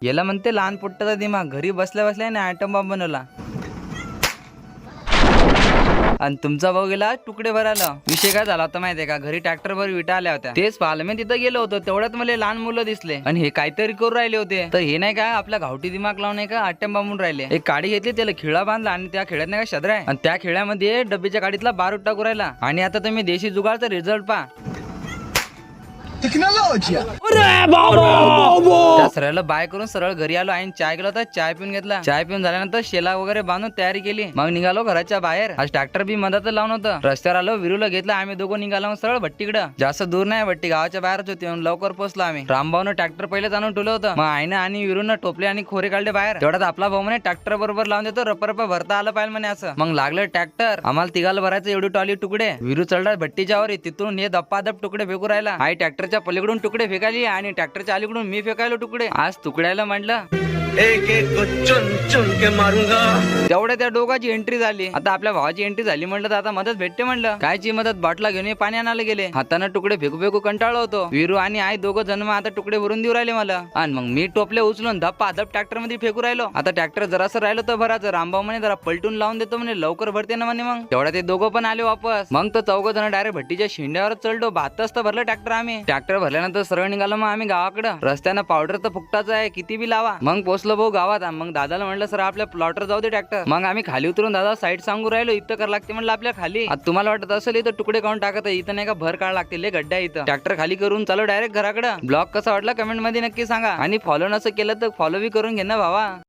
याला म्हणते लहान पोट्टाचा दिमाग, घरी बसल्या बसल्या ना ॲटम बॉम्ब बनवला. आणि तुमचा भाऊ गेला तुकडे भरायला. विषय काय झाला होता माहितीये का, घरी ट्रॅक्टर भर विटा आल्या होत्या. तेच पाहिलं मी तिथं गेलो होतो, तेवढ्यात मला लहान मुलं दिसले आणि हे काहीतरी करू राहिले होते. तर हे नाही का आपल्या गावठी दिमाग लावून का आट्याम बांबून राहिले. एक काडी घेतली, त्याला खिळा बांधला आणि त्या खिळ्यात नाही का शद्र आहे, आणि त्या खिळ्यामध्ये डब्बीच्या गाडीतला बारूद टाकू राहिला. आणि आता तुम्ही देशी जुगाडचा रिझल्ट पहा. त्या सरळ बाय करून सरळ घरी आलो आणि चाय केला होता. चाय पिऊन घेतला. चाय पिऊन झाल्यानंतर शेला वगैरे बांधून तयारी केली. मग निघालो घराच्या बाहेर. आज ट्रॅक्टर बी मधात लावून होतं. रस्त्यावर आलो, विरूला घेतला. आम्ही दोघं निघालो सरळ भट्टीकडं. जास्त दूर नाही, भट्टी गावाच्या बाहेरच होती. लवकर पोहोचलो आम्ही. रामभाऊनं ट्रॅक्टर पहिलेच आणून ठेवलं होतं. मग आईनं आणि विरूनं टोपले आणि खोरे काढले बाहेर. तेवढ्यात आपला भाऊ म्हणे ट्रॅक्टर बरोबर लावून देतो, रप्पा भरता आलं पाहिजे म्हणे असं. मग लागलं ट्रॅक्टर. आम्हाला तिघाला भरायचं एवढी टॉली तुकडे. विरू चढला भट्टीच्या वर, तिथून हे दप्पादप तुकडे फेकू राहिला. आई ट्रॅक्टरच्या पलीकडून तुकडे फेकायली आणि ट्रॅक्टरच्या अलीकडून मी फेकायलो तुकडे. आज तुकड्याला म्हटलं एक एक को चुन चुन के मारूंगा. तेवढ्या त्या दोघांची एंट्री झाली. आता आपल्या भावाची एंट्री झाली म्हटलं तर आता मदत भेटते म्हटलं. कायची मदत, बाटला घेऊन पाणी आणायला गेले. हाताने तुकडे फेकू फेकू कंटाळलो होतो. विरू आणि आई दोघं जण आता तुकडे भरून देऊ राहिले मला. आणि मग मी टोपले उचलून धप्पा धप ट्रॅक्टर मध्ये फेकू राहिलो. आता ट्रॅक्टर जरासं राहिलो तर भरायचं. रामभाऊ म्हणे जरा पलटून लावून देतो म्हणे, लवकर भरते ना म्हणे. मग तेवढ्या ते दोघं पण आले वापस. मग तो चौघ जण डायरेक्ट भट्टीच्या शेंड्यावर चढलो. 72 भरलं ट्रॅक्टर आम्ही. ट्रॅक्टर भरल्यानंतर सरळ निघालो मग आम्ही गावाकडं. रस्त्यानं पावडर तर फुकटाच आहे, किती बी लावा. मग पोहोचलो भाऊ गावात. मग दादाला म्हटलं सर आपल्या प्लॉटर जाऊ दे ट्रॅक्टर. मग आम्ही खाली उतरून दादा साईड सांगू राहिलो, इथं कर लागते म्हणलं आपल्या खाली. आता तुम्हाला वाटत असेल इथं तुकडे काढून टाकत, इथं नाही का भर काढ लागते, लय गड्डा इथं. ट्रॅक्टर खाली करून चालू डायरेक्ट घराकडे. ब्लॉग कसा वाटला कमेंट मध्ये नक्की सांगा. आणि फॉलो नसं केलं तर फॉलो बी करून घे ना भावा.